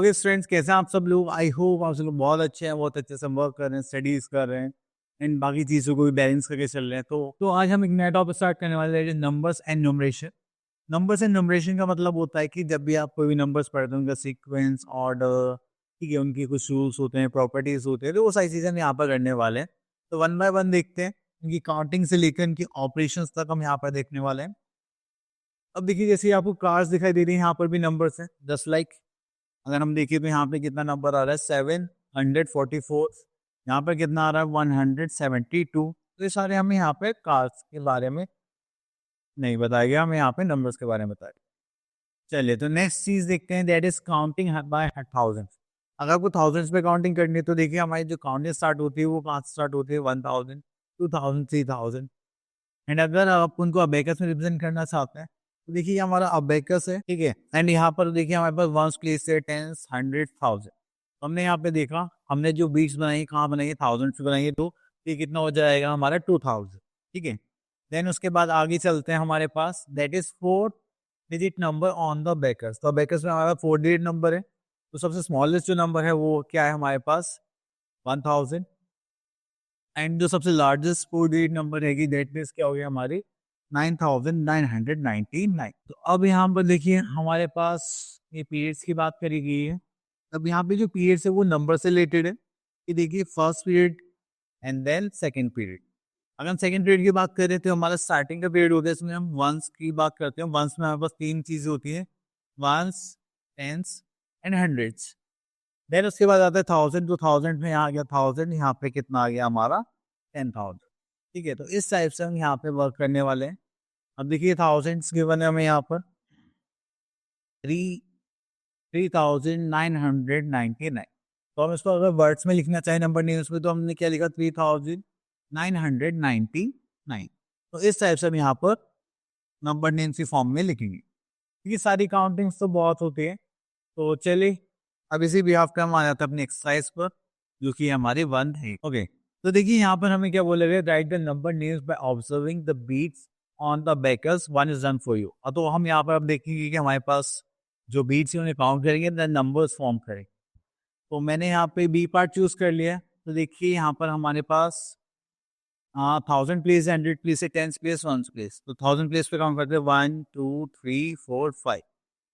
Okay students, कैसे हैं आप सब लोग? आई होप आप सब लोग बहुत अच्छे हैं, बहुत अच्छे से वर्क कर रहे हैं, स्टडीज कर रहे हैं एंड बाकी चीज़ों को भी बैलेंस करके चल रहे हैं। तो आज हम एक नया टॉपिक स्टार्ट करने वाले हैं, numbers and numeration. Numbers and numeration का मतलब होता है कि जब भी आप कोई भी नंबर्स पढ़ते हैं, उनका सीक्वेंस, ऑर्डर, ठीक है, उनकी कुछ रूल्स होते हैं, प्रॉपर्टीज होते हैं, तो वो सारी चीज़ें हम यहाँ पर करने वाले हैं। तो वन बाय वन देखते हैं, उनकी काउंटिंग से लेकर उनकी ऑपरेशन तक हम यहाँ पर देखने वाले हैं। अब देखिए, जैसे आपको कार्स दिखाई दे रही है, यहाँ पर भी नंबर्स हैं, जस्ट लाइक अगर हम देखिए तो यहाँ पे कितना नंबर आ रहा है 744। यहाँ पे कितना आ रहा है 172। तो ये सारे हमें यहाँ पे कार्स के बारे में नहीं बताया गया, हमें यहाँ पे नंबर्स के बारे में बताया। चलिए, तो नेक्स्ट चीज देखते हैं, that is counting by thousand. अगर आपको थाउजेंड्स पे काउंटिंग करनी है तो देखिए हमारी जो काउंटिंग स्टार्ट होती है वो कहाँ से स्टार्ट होती है, 1000, 2000, 3000। एंड अगर आप उनको अबेकस में रिप्रेजेंट करना चाहते हैं तो देखिए ये हमारा अबेकस है, ठीक है। एंड यहाँ पर देखिए हमारे पास वंस प्लेस है, टेंस, 100, 1000। हमने यहाँ पे देखा, हमने जो बीट्स बनाई कहाँ बनाई है, थाउजेंड से बनाई है, तो ये कितना हो जाएगा हमारा 2000, ठीक है। देन उसके बाद आगे चलते हैं, हमारे पास that is 4 digit number on the beakers. तो बेकर्स में हमारा 4 डिजिट नंबर है, तो सबसे स्मॉलेस्ट जो नंबर है वो क्या है हमारे पास, 1000। एंड जो सबसे लार्जेस्ट 4 डिजिट नंबर रहेगी दैट मीन्स क्या हो गया हमारी 9999। तो अब यहाँ पर देखिए हमारे पास ये पीरियड्स की बात करी गई है। अब यहाँ पे जो पीरियड्स है वो नंबर से रिलेटेड है, कि देखिए first period and then second period. अगर हम सेकंड पीरियड की बात करें तो हमारा स्टार्टिंग का पीरियड होता है, इसमें हम वंस की बात करते हैं। वंस में हमारे पास तीन चीजें होती हैं, ones, tens and hundreds. Then उसके बाद आता है थाउजेंड। तो थाउजेंड में यहाँ आ गया थाउजेंड, यहाँ पे कितना आ गया हमारा 10,000, ठीक है। तो इस टाइप से हम यहाँ पे वर्क करने वाले हैं। अब देखिए थाउजेंड्स गिवन है हमें यहाँ पर 3999। तो हम इसको अगर वर्ड्स में लिखना चाहे नंबर नहीं उसमें, तो हमने क्या लिखा 3999। तो इस टाइप से हम यहाँ पर नंबर नेम्स की फॉर्म में लिखेंगे, क्योंकि सारी काउंटिंग्स तो बहुत होती है। तो चलिए, अब इसी बिहाफ पे हम आ जाते हैं अपनी एक्सरसाइज पर, जो कि हमारी 1 है। ओके, तो देखिए यहाँ पर हमें क्या बोले गए, write the number names by observing the beads on the abacus, 1 is done for you. तो हम यहाँ पर अब देखेंगे कि हमारे पास जो बीट्स है उन्हें काउंट करेंगे, देन नंबर्स फॉर्म करेंगे। तो मैंने यहाँ पे बी पार्ट चूज कर लिया। तो देखिए यहाँ पर हमारे पास 1000 प्लेस, 100 प्लेस, 10 प्लेस, 1 प्लेस। तो 1000 प्लेस पे काउंट करते हैं 1 2 3 4 5।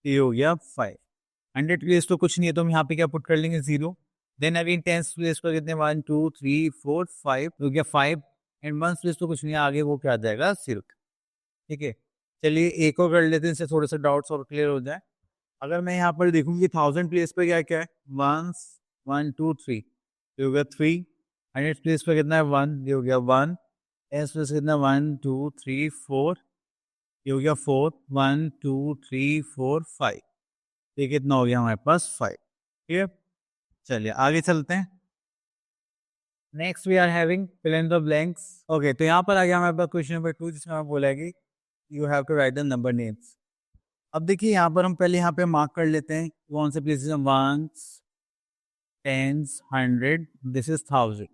ये हो गया 5। 100 प्लेस तो कुछ नहीं है, तो हम यहाँ पे क्या पुट कर लेंगे 0। देन अगेन 10 प्लेस पर कितने 1 2 3 4 5 हो गया 5। एंड 1 प्लेस तो कुछ नहीं है, आगे वो क्या आ जाएगा 0, ठीक है। चलिए एक और कर लेते हैं, इससे थोड़े से डाउट्स और क्लियर हो जाए। अगर मैं यहाँ पर देखूंगी 1000 प्लेस पे क्या क्या है, 1 1 2 3, ये हो गया 3। 100 प्लेस पे कितना है 1, ये हो गया 1। एस प्लेस कितना 1 2 3 4, ये हो गया 4। 1 2 3 4 5, ये कितना हो गया हमारे पास 5, ठीक है। चलिए आगे चलते हैं। Next we are having fill in the blanks. Okay, तो यहाँ पर आ गया हमारे पास क्वेश्चन नंबर 2, जिसमें हमें बोला है कि you have to write the number names. अब देखिए यहाँ पर हम पहले यहाँ पे मार्क कर लेते हैं कौन से प्लेसेस में, वंस, टेंस, 100, दिस इज 1000,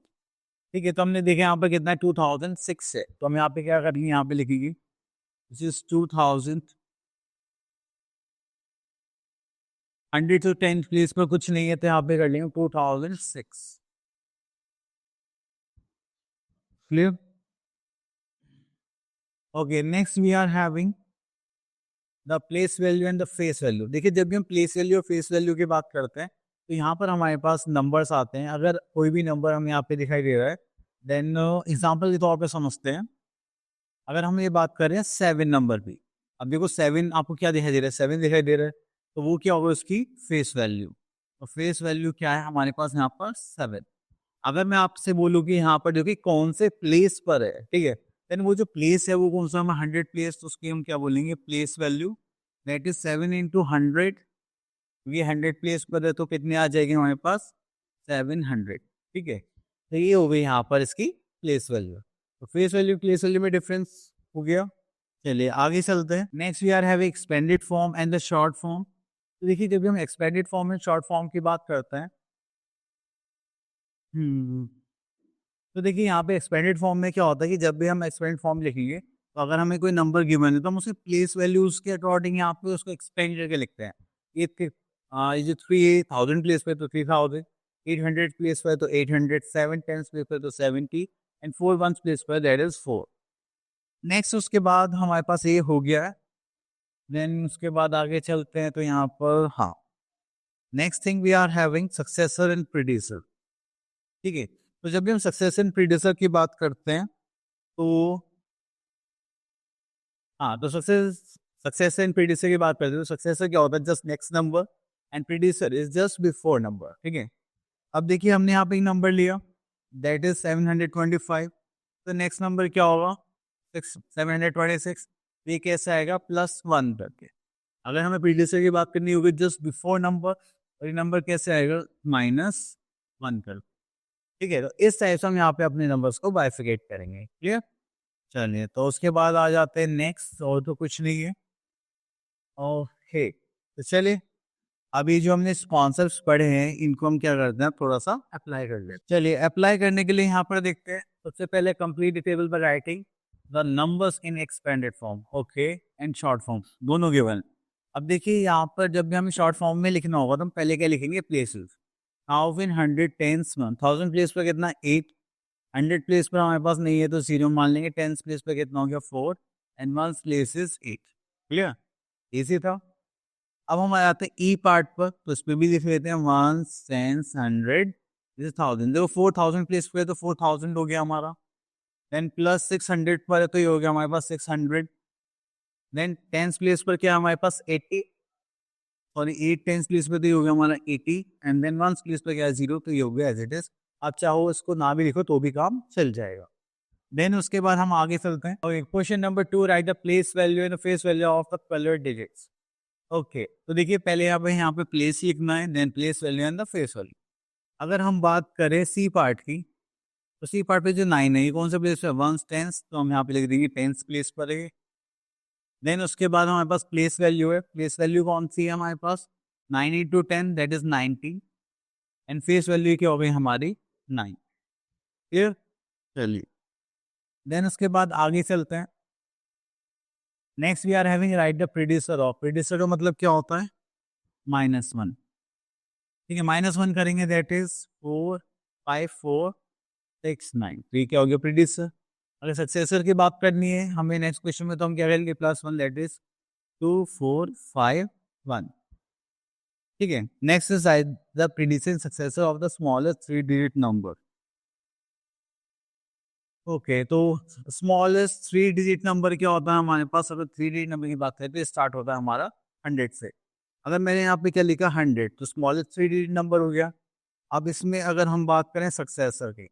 ठीक है। तो हमने देखा यहाँ पर कितना है 2006 है, तो हम यहाँ पे क्या करेंगे, यहाँ पे लिखेंगे दिस इज 2000। 100 to 10 प्लेस पर कुछ नहीं है, तो यहाँ पे कर लेंगे 2006, clear. Okay, next we are having the place value and the face value. देखिए जब भी हम प्लेस वैल्यू और फेस वैल्यू की बात करते हैं तो यहाँ पर हमारे पास नंबर्स आते हैं। अगर कोई भी नंबर हमें यहाँ पे दिखाई दे रहा है, देन एग्जाम्पल के तौर पे समझते हैं। अगर हम ये बात करें 7 नंबर की, अब देखो 7 आपको क्या दिखाई दे रहा है, 7 दिखाई दे रहा है, तो वो क्या होगा उसकी फेस वैल्यू। तो फेस वैल्यू क्या है हमारे पास यहाँ पर 7। अगर मैं आपसे बोलूँ कि यहाँ पर देखिए कौन से प्लेस पर है, ठीक है, देन वो जो प्लेस है वो कौन सा, हमें 100 प्लेस, तो उसकी हम क्या बोलेंगे, place value, that is 7 into 100। ये 100 प्लेस पर है तो कितने आ जाएगी हमारे पास 700, ठीक है। तो ये हो गई यहाँ पर इसकी प्लेस वैल्यू। तो फेस वैल्यू प्लेस वैल्यू में डिफरेंस हो गया। चलिए आगे चलते हैं। Next we are have expanded form and the short form. तो देखिए जब भी हम expanded form and short form की बात करते हैं, तो देखिए यहाँ पे एक्सपेंडेड फॉर्म में क्या होता है कि जब भी हम एक्सपेंडेड फॉर्म लिखेंगे, तो अगर हमें कोई नंबर गिवन है तो हम उसके प्लेस वैल्यूज के अकॉर्डिंग यहाँ पे उसको एक्सपेंड करके लिखते हैं। ये जो 3000 प्लेस पे तो 3000, 800 प्लेस पे तो 800, 7 टेंस प्लेस पे तो 70 एंड 4 वंस प्लेस पे दैट इज 4। नेक्स्ट उसके बाद हमारे पास ये हो गया है। देन उसके बाद आगे चलते हैं तो यहाँ पर हाँ, next thing we are having successor and predecessor. ठीक है, तो जब भी हम सक्सेसर एंड प्रीडिसर की बात करते हैं तो हाँ, तो सक्सेसर एंड प्रीडिसर की बात करते हैं तो सक्सेसर क्या होता है, just next number and predecessor is just before number. ठीक है, अब देखिए हमने यहाँ पे एक नंबर लिया दैट इज 725, तो नेक्स्ट नंबर क्या होगा 726। ये कैसे आएगा +1 करके। अगर हमें प्रीडिसर की बात करनी होगी जस्ट बिफोर नंबर, और ये नंबर कैसे आएगा -1 कर। ठीक है, तो इस टाइप से हम यहाँ पे अपने नंबर्स को बाइफिकेट करेंगे। क्लियर? चलिए, तो उसके बाद आ जाते हैं नेक्स्ट, और तो कुछ नहीं है। ओके, तो चलिए अभी जो हमने कॉन्सेप्ट्स पढ़े हैं इनको हम क्या करते हैं, थोड़ा सा अप्लाई कर लेते हैं। चलिए अप्लाई करने के लिए यहाँ पर देखते हैं। सबसे पहले कंप्लीट टेबल पर writing the numbers in expanded form, okay, and short form, दोनों गिवन। अब देखिए यहाँ पर जब भी हमें शॉर्ट फॉर्म में लिखना होगा तो हम पहले क्या लिखेंगे, प्लेसेस। 1000 टेंस में 1000 प्लेस पर कितना 8, 100 प्लेस पर हमारे पास नहीं है तो 0 मान लेंगे, टेंस प्लेस पर कितना हो गया 4 and 1 place is 8। Clear? Easy था। अब हम आ जाते हैं ई पार्ट पर, तो इस पे भी लिख लेते हैं 1 10 100 1000। देखो 4000 प्लेस पे है तो 4000 हो गया हमारा। देन प्लस 600 पर है तो ये हो गया हमारे पास 600। देन टेंस प्लेस पर क्या है हमारे पास 80, सॉरी 8 टेंस प्लेस पे तो ये हो गया हमारा 80 एंड देन 1 प्लेस पर क्या है 0, तो ये हो गया एज इट इज। आप चाहो इसको ना भी लिखो तो भी काम चल जाएगा। देन उसके बाद हम आगे चलते हैं और question number 2, write the place value and the face value of the colour digits. Okay, तो देखिए पहले यहाँ पे प्लेस लिखना है, then place value and the face value. अगर हम बात करें सी पार्ट की, तो सी पार्ट पे जो 9 है ये कौन सा प्लेस है, 1 टेंस, तो हम यहाँ पे लिख देंगे टेंस प्लेस पर है। देन उसके बाद हमारे पास प्लेस वैल्यू है, प्लेस वैल्यू कौन सी है हमारे पास 9 into 10 that is 90 and face value क्या हो गई हमारी 9। क्लियर? चलिए देन उसके बाद आगे चलते हैं। Next we are having right the predecessor of, predecessor का मतलब क्या होता है -1। ठीक है, -1 करेंगे दैट इज 4 5 4 6 9, तो ये क्या हो गया प्रीडिसर। अगर सक्सेसर की बात करनी है हमें नेक्स्ट क्वेश्चन में तो हम क्या करेंगे +1 दैट इज 2 4 5 1। ठीक है, next is the predecessor successor of the smallest 3 digit number. Okay, तो स्मॉलेस्ट 3 डिजिट नंबर क्या होता है हमारे पास, अगर 3 डिजिट नंबर की बात करें तो स्टार्ट होता है हमारा 100 से। अगर मैंने यहाँ पे क्या लिखा 100, तो स्मॉलेस्ट 3 डिजिट नंबर हो गया। अब इसमें अगर हम बात करें सक्सेसर की,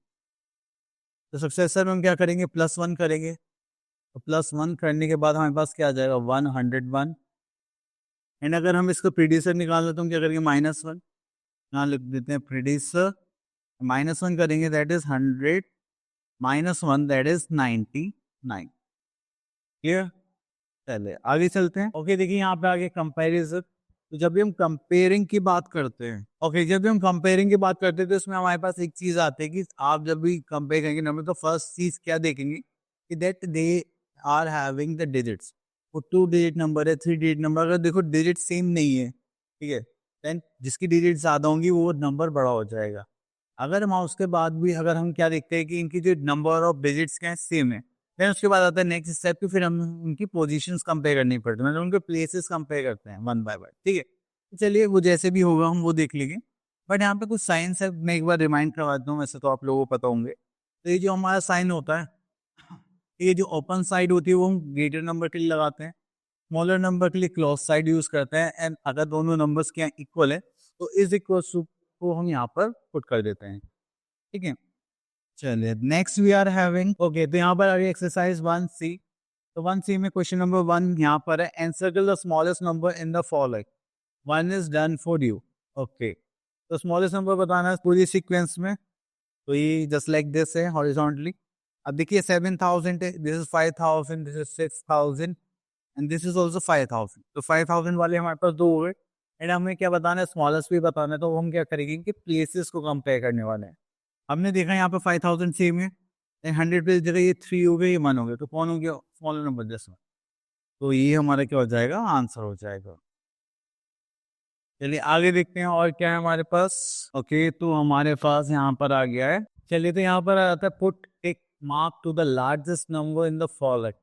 तो सक्सेसर में हम क्या करेंगे +1 करेंगे, तो +1 करने के बाद हमारे पास क्या आ जाएगा 101। एंड अगर हम इसको प्रीडिसर निकालना तो हम क्या करेंगे -1, यहाँ लिख देते हैं प्रीडिसर, -1 करेंगे that is 100 -1 that is 99। Clear? चलिए आगे चलते हैं। ओके, देखिए यहाँ पे आगे कंपैरिजन। तो जब भी हम कंपेयरिंग की बात करते हैं, ओके, जब भी हम कंपेयरिंग की बात करते हैं तो इसमें हमारे पास एक चीज आती है कि आप जब भी कंपेयर करेंगे नंबर तो फर्स्ट चीज क्या देखेंगे कि that they are having the digits. वो 2 डिजिट नंबर है, 3 डिजिट नंबर, अगर देखो डिजिट सेम नहीं है, ठीक है, देन जिसकी डिजिट ज्यादा होंगी वो नंबर बड़ा हो जाएगा। अगर हम उसके बाद भी अगर हम क्या देखते हैं कि इनकी जो नंबर ऑफ डिजिट्स क्या है सेम है, फिर उसके बाद आता है नेक्स्ट स्टेप की, फिर हम उनकी पोजीशंस कंपेयर करनी पड़ती है, मतलब उनके प्लेसेस कंपेयर करते हैं वन बाय वन। ठीक है, तो चलिए वो जैसे भी होगा हम वो देख लेंगे। बट यहाँ पे कुछ साइंस है, मैं एक बार रिमाइंड करवा दूँ, वैसे तो आप लोगों को पता होंगे। तो ये जो हमारा साइन होता है, ये जो ओपन साइड होती है वो हम ग्रेटर नंबर के लिए लगाते हैं, स्मॉलर नंबर के लिए क्लोज साइड यूज करते हैं, एंड अगर दोनों नंबर्स के इक्वल है तो इज इक्वल टू को हम यहाँ पर पुट कर देते हैं। ठीक है, चलिए next we are having, okay, तो यहाँ पर अभी एक्सरसाइज 1C। तो 1C में क्वेश्चन नंबर 1 यहाँ पर है, encircle the smallest number in the following, 1 is done for you. Okay, तो स्मॉलेस्ट नंबर बताना है पूरी सीक्वेंस में, तो ये जस्ट लाइक दिस है हॉरिजॉन्टली। अब देखिए 7000 है, this is 5000, this is 6000 and this is also 5000। तो 5000 वाले हमारे पास दो हो गए, एंड हमें क्या बताना है स्मॉलेस्ट भी बताना है, तो हम क्या करेंगे कि प्लेसेस को कंपेयर करने वाले हैं। हमने देखा यहाँ पे 5000 सेम है, 100 पे जगह ये 3 हो गए, ये 1 हो गया, तो कौन हो गया स्मॉलर नंबर दिस वन। तो ये हमारा क्या हो जाएगा आंसर हो जाएगा। चलिए आगे देखते हैं और क्या है हमारे पास। ओके, तो हमारे पास यहाँ पर आ गया है। चलिए, तो यहाँ पर आ जाता है put tick mark to the largest number in the following.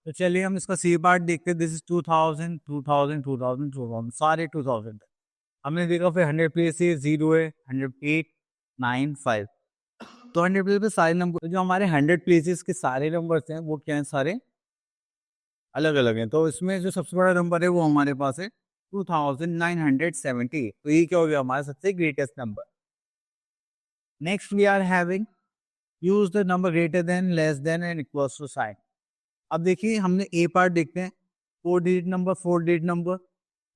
तो चलिए हम इसका सी पार्ट देखते हैं। दिस इज 2000, 2000, 2000, 2000, सारे 2000 हमने देखा। फिर 100 प्लेस से 0 है, 108, 9, 5। तो 100 प्लेस पे सारे नंबर, जो हमारे 100 प्लेसेस के सारे नंबर्स हैं वो क्या हैं, सारे अलग अलग हैं। तो इसमें जो सबसे बड़ा नंबर है वो हमारे पास है 2970। तो ये क्या हो गया, हमारा सबसे greatest number. Next we are having use the number greater than, less than and equals to sign. अब देखिए हमने ए पार्ट देखते हैं। 4 डिजिट नंबर, 4 डिजिट नंबर,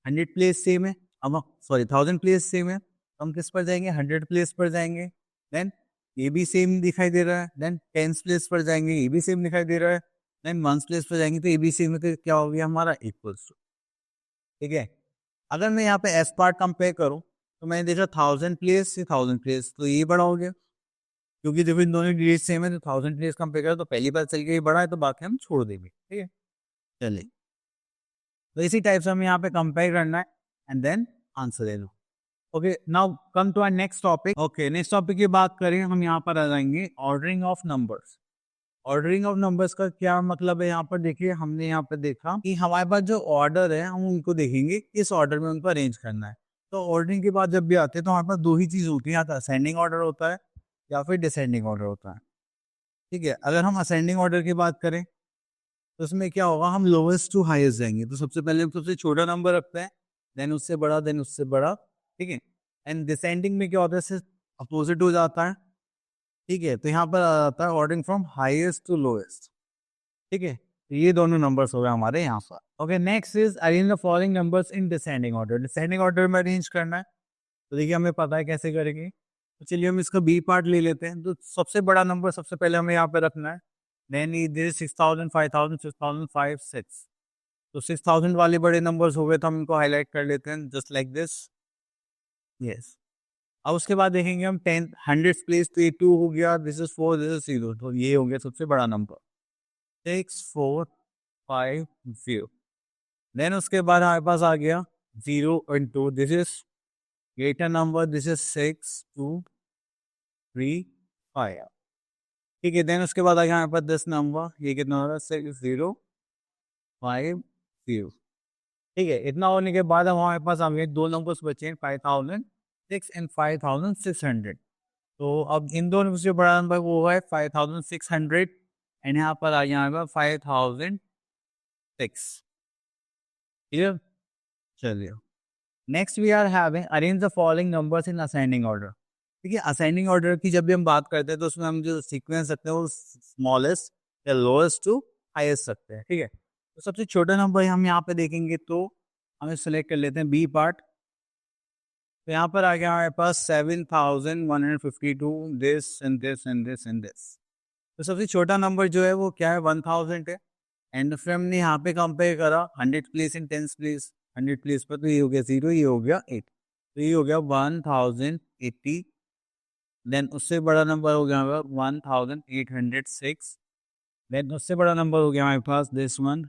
100 प्लेस सेम है, अब सॉरी 1000 प्लेस सेम है, हम किस पर जाएंगे, 100 प्लेस पर जाएंगे। देन ये भी सेम दिखाई दे रहा है। देन 10 प्लेस पर जाएंगे, ये भी सेम दिखाई दे रहा है। देन 1 प्लेस पर जाएंगे तो ये भी सेम है, तो क्या हो गया हमारा, इक्वल्स टू। ठीक है। अगर मैं यहाँ पे एस पार्ट कंपेयर करूँ तो मैंने देखा 1000 प्लेस से 1000 प्लेस, तो ये बड़ा हो गया, क्योंकि जब इन दोनों डिजिट सेम है तो 1000 प्लेस कंपेयर करें तो पहली बार चल के ये बड़ा है, तो बाकी हम छोड़ देंगे। ठीक है, चलिए। तो इसी टाइप से हमें यहाँ पे कंपेयर करना है एंड देन आंसर दे दो। Okay, now come to our next topic. Okay, next topic की बात करें हम यहाँ पर आ जाएंगे ordering of numbers. Ordering of numbers का क्या मतलब है, यहाँ पर देखिए हमने यहाँ पर देखा कि हमारे पास जो ऑर्डर है हम उनको देखेंगे किस ऑर्डर में उनको अरेंज करना है। तो ऑर्डरिंग के बाद जब भी आते हैं तो हमारे पास दो ही चीज होती है, या तो असेंडिंग ऑर्डर होता है या फिर डिसेंडिंग ऑर्डर होता है। ठीक है, अगर हम असेंडिंग ऑर्डर की बात करें तो उसमें क्या होगा, हम लोवेस्ट टू हाईएस्ट जाएंगे। तो सबसे पहले हम सबसे छोटा नंबर रखते हैं, देन उससे बड़ा, देन उससे बड़ा। ठीक है। एंड डिसेंडिंग में क्या होता है, इससे अपोजिट हो जाता है। ठीक है, तो यहाँ पर आ जाता है ordering from highest to lowest. ठीक है, तो ये दोनों नंबर्स हो गए हमारे यहाँ पर। Okay, next is arrange the following numbers in descending order. Descending order में अरेंज करना है, तो देखिए हमें पता है कैसे करेंगे। तो चलिए हम इसका बी पार्ट ले लेते हैं। तो सबसे बड़ा नंबर सबसे पहले हमें यहाँ पे रखना है। Then this 6000, 5000, 6000, 5, 6। तो 6000 वाले बड़े नंबर्स हो गए, तो हम इनको हाईलाइट कर लेते हैं जस्ट लाइक दिस। यस। अब उसके बाद देखेंगे हम 10 100 प्लेस, तो ये 2 हो गया, दिस इज 4, दिस इज 0। तो ये हो गया सबसे बड़ा नंबर 6, 4, 5, 0। देन उसके बाद हमारे पास आ गया 0 and 2, this is greater number, this is 6, 2, 3, 5। ठीक है, देन उसके बाद आ गया हमारे पास 10 नंबर, ये कितना हो रहा है, 6, 0, 5, 0। ठीक है, इतना होने के बाद हमारे पास आ गए दो नंबर्स बचे हैं, 5006 एंड 5600। तो अब इन दोनों में से बड़ा नंबर वो है 5600 एंड यहाँ पर आ गया 5006। क्लियर, चलिए। Next we are having arrange the following numbers in ascending order. ठीक है, असेंडिंग ऑर्डर की जब भी हम बात करते हैं तो उसमें हम जो सीक्वेंस रखते हैं वो स्मॉलेस्ट या लोएस्ट टू हाईएस्ट रखते हैं। ठीक है, तो सबसे छोटा नंबर हम यहाँ पे देखेंगे तो हमें सेलेक्ट कर लेते हैं बी पार्ट। तो यहाँ पर आ गया हमारे पास 7152, this and this and this and this. तो सबसे छोटा नंबर जो है वो क्या है, 1000 है। एंड फिर हमने यहाँ पे कंपेयर करा 100 प्लेस इन 10 प्लेस, 100 प्लेस पर, तो ये हो गया 0, ये हो गया 8, तो ये हो गया 1080। देन उससे बड़ा नंबर हो गया 1806। देन उससे बड़ा नंबर हो गया हमारे पास दिस वन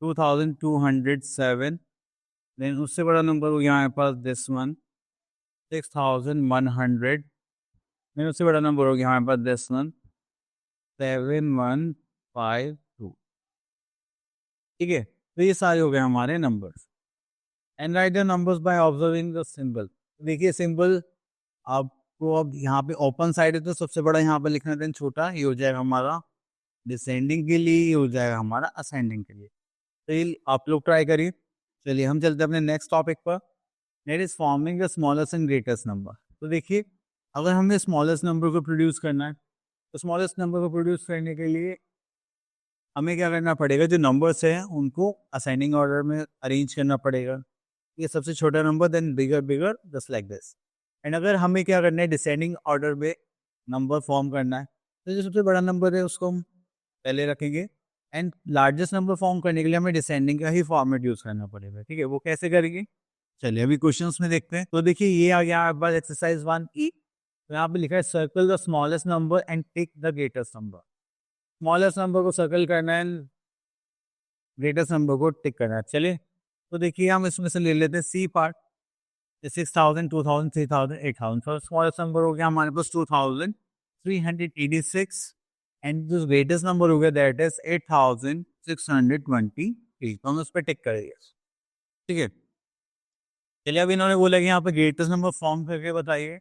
2207। देन उससे बड़ा नंबर हो गया हमारे पास दिस वन 6100। देन उससे बड़ा नंबर हो गया हमारे पास दिस वन 7152। ठीक है, तो ये सारे हो गए हमारे numbers. And right the numbers by observing the symbol. देखिए सिंबल आपको अब यहाँ पे ओपन साइड है तो सबसे बड़ा यहाँ पे लिखना, देन छोटा ये हो जाएगा हमारा डिसेंडिंग के लिए, ये हो जाएगा हमारा असेंडिंग के लिए। तो ये आप लोग ट्राई करिए। चलिए हम चलते हैं अपने नेक्स्ट टॉपिक पर। Net is forming the smallest and greatest number. तो देखिए अगर हमें स्मॉलेस्ट नंबर को प्रोड्यूस करना है तो स्मॉलेस्ट नंबर को प्रोड्यूस करने के लिए हमें क्या करना पड़ेगा, जो नंबर्स हैं उनको असाइनिंग ऑर्डर में अरेंज करना पड़ेगा। ये सबसे छोटा number, then bigger bigger, just like this. And अगर हमें क्या करना है, डिसेंडिंग ऑर्डर में नंबर फॉर्म करना है, तो जो सबसे बड़ा नंबर है उसको हम पहले रखेंगे। एंड लार्जेस्ट नंबर फॉर्म करने के लिए हमें डिसेंडिंग का ही फॉर्मेट यूज करना पड़ेगा। ठीक है, वो कैसे करेंगे, चलिए अभी क्वेश्चंस में देखते हैं। तो देखिए ये आ गया आपके पास एक्सरसाइज 1E। तो यहाँ पे लिखा है circle the smallest number and tick the greatest number. Smallest number को सर्कल करना है, ग्रेटेस्ट नंबर को टिक करना है। चलिए तो देखिए हम इसमें से ले लेते हैं सी पार्ट, 6000, 2000, 3000, 8000। तो स्मॉलेस्ट नंबर हो गया हमारे पास 2386 एंड जो ग्रेटेस्ट नंबर हो गया दैट इज 8628। तो हम उस पर टिक करेंगे, ठीक है। चलिए अब इन्होंने बोला कि यहाँ पे ग्रेटेस्ट नंबर फॉर्म करके बताइए।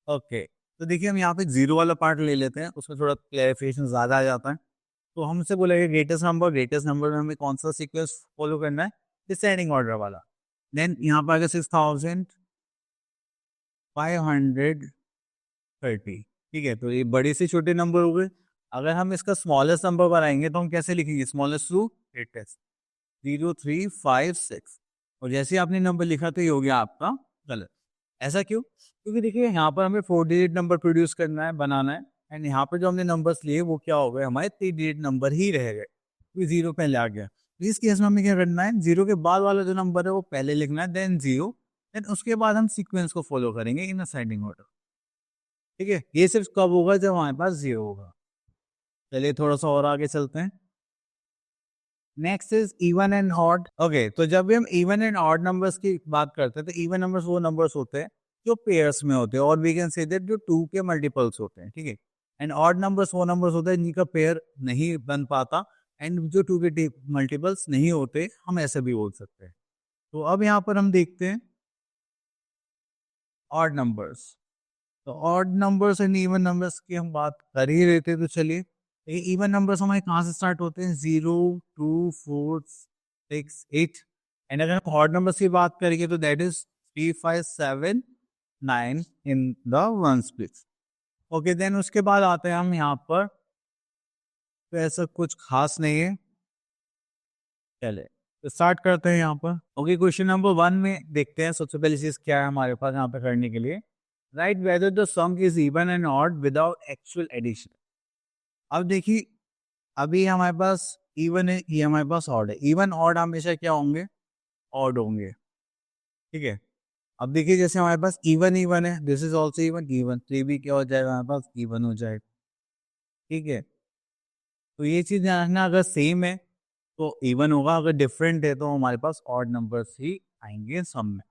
ओके, तो देखिए हम यहाँ पे जीरो वाला पार्ट ले लेते हैं, उसमें थोड़ा क्लैरिफिकेशन ज़्यादा आ जाता है। तो हमसे बोलेगा ग्रेटेस्ट नंबर में हमें कौन सा सीक्वेंस फॉलो करना है, डिसेंडिंग ऑर्डर वाला। देन यहाँ पर आगे 6530, ठीक है। तो ये बड़ी से छोटे नंबर हो गए। अगर हम इसका स्मॉलेस्ट नंबर बनाएंगे तो हम कैसे लिखेंगे, स्मॉलेस्ट टू ग्रेटेस्ट, 0356। और जैसे आपने नंबर लिखा तो ये हो गया आपका गलत। ऐसा क्यों? क्योंकि देखिए यहाँ पर हमें 4 डिजिट नंबर प्रोड्यूस करना है, बनाना है, एंड यहाँ पर जो हमने नंबर्स लिए वो क्या हो गए, हमारे 3 डिजिट नंबर ही रह गए, क्योंकि जीरो पहले आ गया। तो इस केस में हमें क्या करना है, जीरो के बाद वाला जो नंबर है वो पहले लिखना है, देन जीरो, देन उसके बाद हम सीक्वेंस को फॉलो करेंगे इन असेंडिंग ऑर्डर, ठीक है। ये सिर्फ कब होगा, जब हमारे पास जीरो होगा। चलिए थोड़ा सा और आगे चलते हैं। Next is even and odd. Okay, तो जब भी हम इवन एंड ऑड नंबर्स की बात करते हैं तो इवन नंबर्स वो नंबर्स होते हैं जो पेयर्स में होते हैं, और वी कैन से दैट जो टू के मल्टीपल्स होते हैं, ठीक है। एंड ऑड नंबर्स वो नंबर्स होते हैं जिनका पेयर नहीं बन पाता, एंड जो टू के मल्टीपल्स नहीं होते, हम ऐसे भी बोल सकते हैं। तो अब यहाँ पर हम देखते हैं ऑड नंबर्स। तो odd numbers and even numbers की हम बात कर ही रहे थे, तो चलिए इवन नंबर्स हमारे कहाँ से स्टार्ट होते हैं, 0, 2, 4, 6, 8। एंड अगर हम ऑड नंबर्स की बात करेंगे तो that is 3, 5, 7, 9 in the ones place. Okay, then उसके बाद आते हैं हम यहाँ पर, तो ऐसा कुछ खास नहीं है। चले तो स्टार्ट करते हैं यहाँ पर। ओके, क्वेश्चन नंबर 1 में देखते हैं सबसे पहली चीज क्या है हमारे पास यहाँ पे करने के लिए। Write whether the sum is even and odd without actual addition. अब देखिए अभी हमारे पास इवन है, ये हमारे पास ऑड है। इवन ऑड हमेशा क्या होंगे, ऑड होंगे, ठीक है। अब देखिए जैसे हमारे पास इवन इवन है, this is also even, even तो ये भी क्या हो जाएगा, हमारे पास इवन हो जाएगा, ठीक है। तो ये चीज ध्यान रखना, अगर सेम है तो इवन होगा, अगर डिफरेंट है तो हमारे पास ऑड नंबर्स ही आएंगे सम में।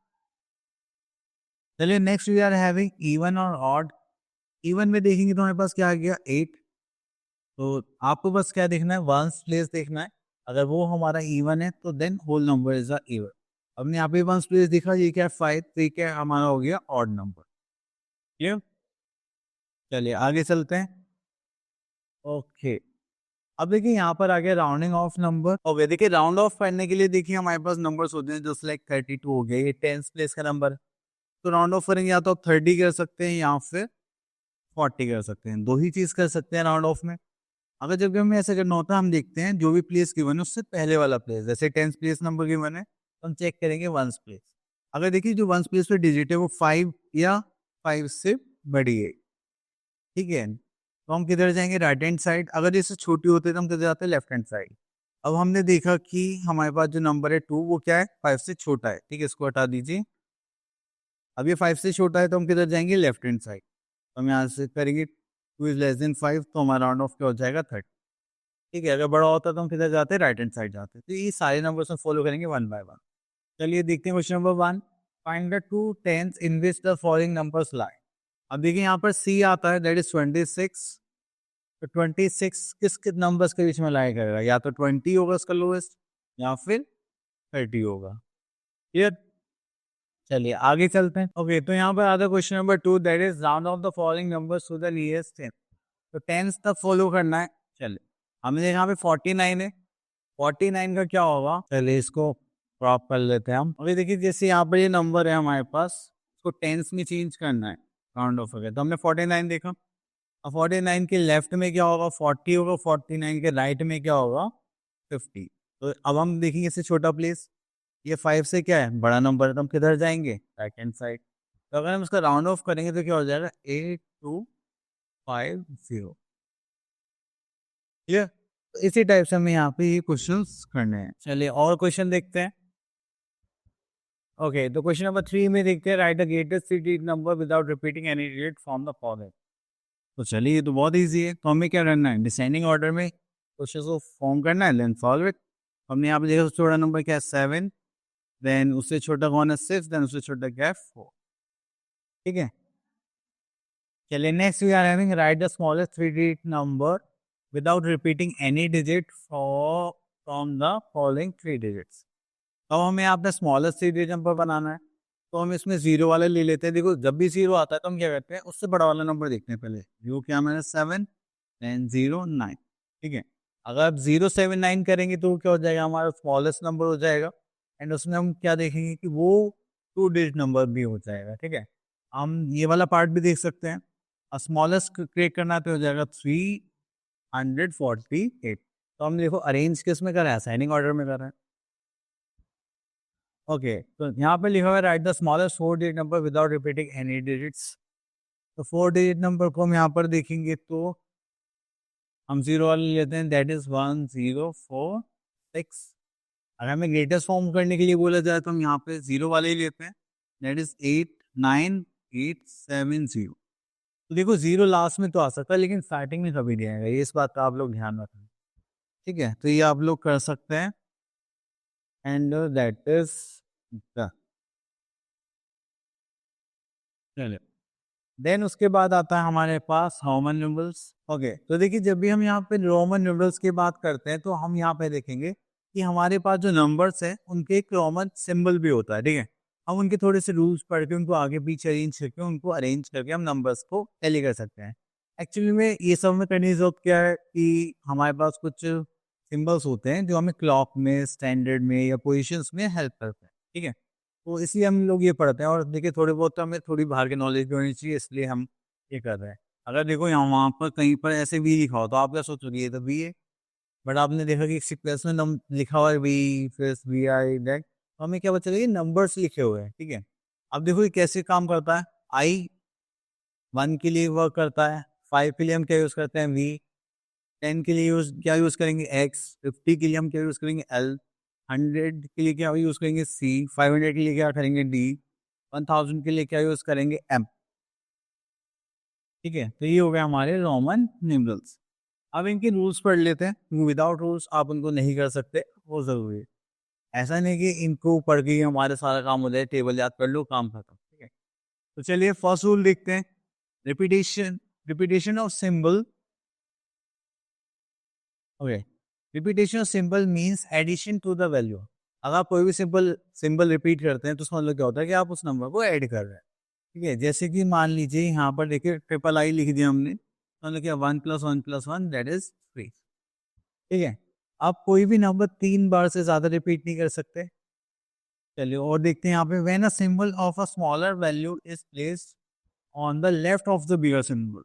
चलिए next we are having even और ऑड। इवन में देखेंगे तो हमारे पास क्या आ गया, 8। तो आपको बस क्या देखना है, वंस प्लेस देखना है। अगर वो हमारा इवन है तो then whole number is a even. हमने यहाँ पे वंस प्लेस देखा, ये क्या है 5, तो ये क्या हमारा हो गया ऑड नंबर, क्लियर। चलिए आगे चलते हैं। ओके, अब देखिए यहाँ पर आ गया राउंडिंग ऑफ नंबर। ओके, देखिए राउंड ऑफ करने के लिए देखिए हमारे पास नंबर्स होते हैं, जस्ट लाइक 32 हो गया, ये 10th प्लेस का नंबर है। तो राउंड ऑफ करेंगे या तो आप 30 कर सकते हैं या फिर 40 कर सकते हैं, दो ही चीज कर सकते हैं राउंड ऑफ में। अगर जब भी हमें ऐसा करना होता है, हम देखते हैं जो भी प्लेस गिवन है उससे पहले वाला प्लेस, जैसे 10th प्लेस नंबर गिवन है तो हम चेक करेंगे वंस प्लेस। अगर देखिए जो वंस प्लेस पे डिजिट है वो 5 या 5 से बड़ी है, ठीक है, तो हम किधर जाएंगे, राइट हैंड साइड। अगर इससे छोटी होती है तो हम किधर जाते हैं, लेफ्ट हैंड साइड। अब हमने देखा कि हमारे पास जो नंबर है 2 वो क्या है, 5 से छोटा है, ठीक है, इसको हटा दीजिए। अब ये 5 से छोटा है तो हम किधर जाएंगे, लेफ्ट हैंड साइड। तो हम यहाँ से करेंगे 2 इज लेस देन 5, तो हमारा राउंड ऑफ क्या हो जाएगा 30, ठीक है। अगर बड़ा होता तो हम किधर जाते हैं, राइट हैंड साइड जाते हैं। तो ये सारे नंबर्स में फॉलो करेंगे वन बाय वन। चलिए देखते हैं question number 1। Find the two tens in which the following numbers lie. अब देखिए यहाँ पर सी आता है, दैट इज 26। तो 26 किस किस नंबर्स के बीच में लाई करेगा, या तो 20 होगा उसका लोएस्ट या फिर 30 होगा, क्लियर। चलिए आगे चलते हैं। ओके, तो यहाँ पर आता है question number 2, that is round off the following numbers to the nearest 10। तो टेंस तक फॉलो करना है। चलिए हमने यहाँ पे 49 है, 49 का क्या होगा, चलिए इसको क्रॉप कर लेते हैं हम। अभी देखिए जैसे यहाँ पर ये नंबर है हमारे पास, इसको टेंस में चेंज करना है, राउंड ऑफ हो गया। तो हमने 49 देखा, अब 49 के लेफ्ट में क्या होगा, 40 होगा, 49 के राइट में क्या होगा, 50। तो अब हम देखेंगे इससे छोटा प्लेस, ये 5 से क्या है, बड़ा नंबर है, तो हम किधर जाएंगे, राइट हैंड साइड। तो अगर हम इसका राउंड ऑफ करेंगे तो क्या हो जाएगा, 8250, ये तो इसी टाइप से हमें यहाँ पे ये क्वेश्चंस करने हैं। चलिए और क्वेश्चन देखते हैं। ओके, तो क्वेश्चन नंबर 3 में देखते हैं, right the greatest three digit number without repeating any digit from the following. तो चलिए ये तो बहुत ईजी है, तो हमें क्या करना है, डिसेंडिंग ऑर्डर में क्वेश्चन को फॉर्म करना है, देन सॉल्व इट। हमने यहाँ पे देखा छोटा नंबर क्या है, 7, देन उससे छोटा कौन है 6, देन उससे छोटा क्या है 4। ठीक है, चलिए next we are having right the smallest 3 digit number without repeating any digit from the following 3 digits. अब हमें यहाँ पे स्मॉलेस्ट 3 डिजिट नंबर बनाना है, तो हम इसमें जीरो वाले ले लेते हैं। देखो जब भी जीरो आता है तो हम क्या करते हैं, उससे बड़ा वाला नंबर देखते हैं पहले। जो क्या मैंने 7 देन 0 9। ठीक है, अगर आप 0 7 9 करेंगे तो क्या हो जाएगा, हमारा स्मॉलेस्ट नंबर हो जाएगा। एंड उसमें हम क्या देखेंगे कि वो 2 डिजिट नंबर भी हो जाएगा। ठीक है, हम ये वाला पार्ट भी देख सकते हैं। स्मॉलेस्ट क्रिएट करना है तो हो जाएगा 348। तो हम देखो अरेंज किस में कर रहे हैं, असाइनिंग ऑर्डर में कर रहे हैं। ओके, तो यहाँ पे लिखा हुआ है right the smallest 4 digit number without repeating any digits. तो 4 डिजिट नंबर को हम यहाँ पर देखेंगे तो हम जीरो वाले लेते हैं, दैट इज 1046। अगर हमें ग्रेटेस्ट फॉर्म करने के लिए बोला जाए तो हम यहाँ पे जीरो वाले ही लेते हैं, दैट इज 89870। तो देखो जीरो लास्ट में तो आ सकता है लेकिन स्टार्टिंग में कभी नहीं आएगा, ये इस बात का आप लोग ध्यान रखें। ठीक है, तो ये आप लोग कर सकते हैं एंड दैट इज चलिए। देन उसके बाद आता है हमारे पास रोमन न्यूमरल्स। ओके, तो देखिए जब भी हम यहाँ पे रोमन न्यूमरल्स की बात करते हैं तो हम यहाँ पे देखेंगे कि हमारे पास जो नंबर्स हैं उनके एक रोमन सिंबल भी होता है। ठीक है, हम उनके थोड़े से रूल्स पढ़ के उनको आगे पीछे अरेंज करके उनको अरेंज करके हम नंबर्स को टैली कर सकते हैं। एक्चुअली में ये सब में करने की जरूरत क्या है कि हमारे पास कुछ सिंबल्स होते हैं जो हमें क्लॉक में, स्टैंडर्ड में या पोजिशंस में हेल्प करते हैं। ठीक है, तो इसलिए हम लोग ये पढ़ते हैं। और देखिए थोड़ी बहुत तो हमें थोड़ी बाहर की नॉलेज भी होनी चाहिए, इसलिए हम ये कर रहे हैं। अगर देखो यहाँ वहाँ पर कहीं पर ऐसे वी लिखा हो तो आप क्या सोचोगे ये तो वी है, बट आपने देखा कि सीक्वेंस में लिखा हुआ है वी, फिर वी आई दैट, तो हमें क्या बचेगा, ये नंबर्स लिखे हुए हैं। ठीक है, अब देखो ये कैसे काम करता है। आई 1 के लिए वर्क करता है, 5 के लिए हम क्या यूज करते हैं वी, 10 के लिए क्या यूज करेंगे एक्स, 50 के लिए हम क्या यूज करेंगे एल, 100 के लिए क्या यूज करेंगे सी, 500 के लिए क्या करेंगे डी, 1000 के लिए क्या यूज करेंगे एम। ठीक है, तो ये हो गया हमारे रोमन न्यूमरल्स। अब इनके रूल्स पढ़ लेते हैं, विदाउट रूल्स आप उनको नहीं कर सकते, वो जरूरी है। ऐसा नहीं कि इनको पढ़ के ही हमारे सारा काम हो जाए, टेबल याद कर लो काम खत्म। ठीक है, तो चलिए फर्स्ट रूल देखते हैं, repetition repetition of symbol. Okay, repetition of symbol means addition to the value. अगर आप कोई भी सिंपल सिंबल रिपीट करते हैं तो उसका मतलब क्या होता है कि आप उस नंबर को ऐड कर रहे हैं। ठीक है, जैसे कि मान लीजिए यहाँ पर देखिए ट्रिपल आई लिख दिया हमने, तो मतलब क्या 1 + 1 + 1 दैट इज 3। ठीक है, आप कोई भी नंबर 3 बार से ज्यादा रिपीट नहीं कर सकते। चलिए और देखते हैं यहाँ पे, when a symbol of a smaller value is placed on the left of the bigger symbol.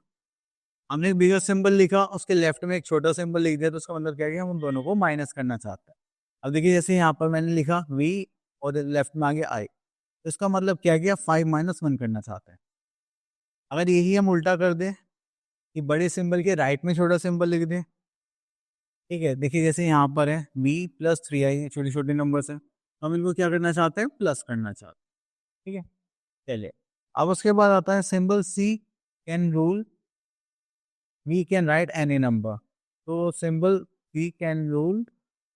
हमने एक बिगर सिंबल लिखा, उसके लेफ्ट में एक छोटा सिंबल लिख दिया, तो उसका मतलब क्या है कि हम उन दोनों को माइनस करना चाहते हैं। अब देखिए जैसे यहाँ पर मैंने लिखा वी और लेफ्ट में आ गया आई, तो इसका मतलब क्या किया 5 - 1 करना चाहते हैं। अगर यही हम उल्टा कर दें कि बड़े सिंबल के राइट में छोटा सिंबल लिख दें। ठीक है, देखिए जैसे यहाँ पर है वी +3i, छोटे छोटे नंबर्स हैं, हम इनको क्या करना चाहते हैं, प्लस करना चाहते हैं। ठीक है, चलिए अब उसके बाद आता है symbol C can rule we can write any number. तो symbol we can rule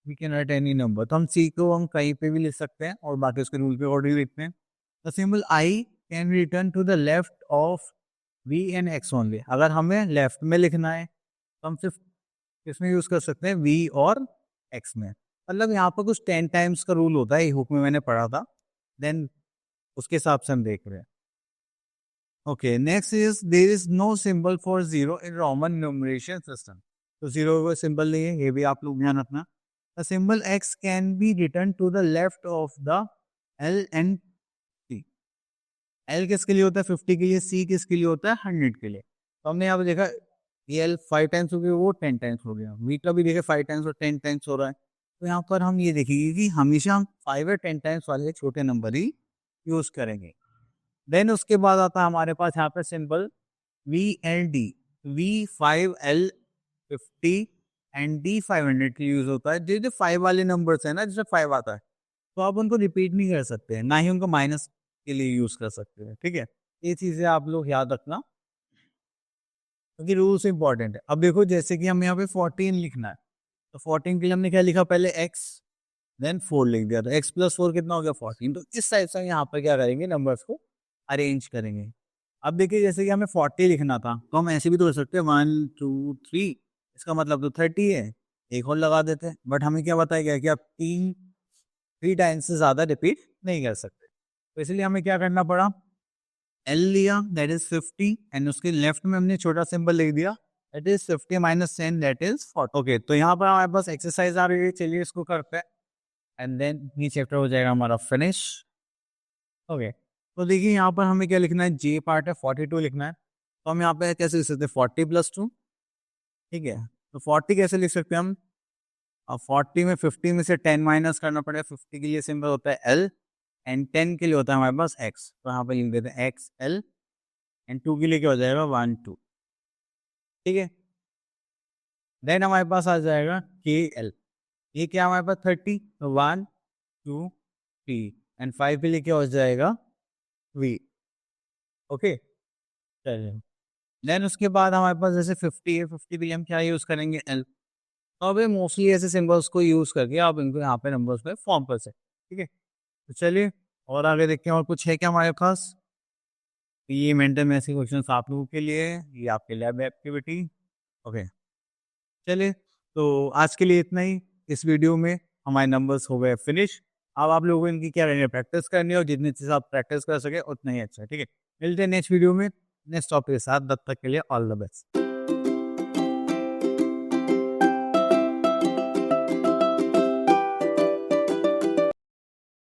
we can write any number, तो हम सी को हम कहीं पे भी लिख सकते हैं और बाकी उसके रूल पे अकॉर्डिंग लिखते हैं। The symbol I can return to the left of V and X only. अगर हमें लेफ्ट में लिखना है तो हम सिर्फ किसमें यूज कर सकते हैं, वी और एक्स में। मतलब यहाँ पर कुछ 10 टाइम्स का रूल होता है, ये हुक में मैंने पढ़ा था, देन उसके हिसाब से हम देख रहे हैं। Okay, next is there is no symbol for zero in Roman numeration system. तो जीरो का सिंबल नहीं है, ये भी आप लोग ध्यान रखना। The symbol X can be return to the left of the L and C. L किसके लिए होता है 50 के लिए, सी किसके लिए होता है 100 के लिए। तो हमने यहाँ पे देखा ये एल 5 टाइम्स हो गया, वो 10 टाइम्स हो गया, वी का भी देखे 5 टाइम्स और 10 टाइम्स हो रहा है। तो यहाँ पर हम ये देखेंगे कि हमेशा हम 5 और 10 टाइम्स वाले छोटे नंबर ही यूज करेंगे। देन उसके बाद आता है हमारे पास यहाँ पे symbol V L D. V 5L 50 and D 500 के यूज होता है। जो 5 वाले नंबर्स है ना, जिसमें 5 आता है, तो आप उनको रिपीट नहीं कर सकते हैं, ना ही उनको माइनस के लिए यूज कर सकते हैं। ठीक है, ये चीजें आप लोग याद रखना क्योंकि रूल्स इंपॉर्टेंट है। अब देखो जैसे कि हम यहाँ पे 14 लिखना है, तो 14 के लिए हमने क्या लिखा, पहले एक्स देन 4 लिख दिया, तो x प्लस 4 कितना हो गया 14। तो इस टाइप से हम यहाँ पर क्या करेंगे, नंबर्स को अरेंज करेंगे। अब देखिए जैसे कि हमें 40 लिखना था, तो हम ऐसे भी तो कर सकते हैं 1 2 3, इसका मतलब तो 30 है, एक और लगा देते हैं। बट हमें क्या बताया गया कि आप 3 टाइम्स से ज़्यादा रिपीट नहीं कर सकते, तो इसलिए हमें क्या करना पड़ा, एल लिया दैट इज 50 एंड उसके लेफ्ट में हमने छोटा सिंबल लिख दिया that is 50 minus 10 that is 40। Okay, तो यहाँ पर हमारे पास एक्सरसाइज आ रही है, चलिए इसको करते हैं एंड देन ये चैप्टर हो जाएगा हमारा फिनिश। ओके, तो देखिए यहाँ पर हमें क्या लिखना है, जे पार्ट है 42 लिखना है, तो हम यहाँ पे कैसे लिख सकते हैं 40 प्लस 2, ठीक है। तो 40 कैसे लिख सकते हैं हम, अब 40 में 50 में से 10 माइनस करना पड़ेगा, 50 के लिए सिंबल होता है एल एंड 10 के लिए होता है हमारे पास एक्स, तो यहाँ पर लिख देते हैं एक्स एल एंड 2 के लिए क्या हो जाएगा 1 2, ठीक है। देन हमारे पास आ जाएगा के एल, ये क्या हमारे पास 30, तो 1 2 3 एंड 5 के लिए क्या हो जाएगा वी। ओके, चलिए देन उसके बाद हमारे पास जैसे 50 है, 50 के लिए हम क्या यूज़ करेंगे एल, तो अब मोस्टली ऐसे सिंबल्स को यूज़ करके आप इनको यहाँ पे नंबर्स में फॉर्म कर सकते हैं, ठीक है। तो चलिए और आगे देखते हैं और कुछ है क्या हमारे पास। तो ये मेंटल मैथ्स के क्वेश्चन आप लोगों के लिए, ये आपके लैब एक्टिविटी। ओके, चलिए तो आज के लिए इतना ही। इस वीडियो में हमारे नंबर्स हो गए फिनिश। अब आप लोगों को इनकी क्या करनी है, प्रैक्टिस करनी है, और जितनी चीज़ आप प्रैक्टिस कर सके उतना ही अच्छा है, ठीक है। मिलते हैं नेक्स्ट वीडियो में नेक्स्ट टॉपिक के साथ, तब तक के लिए ऑल द बेस्ट।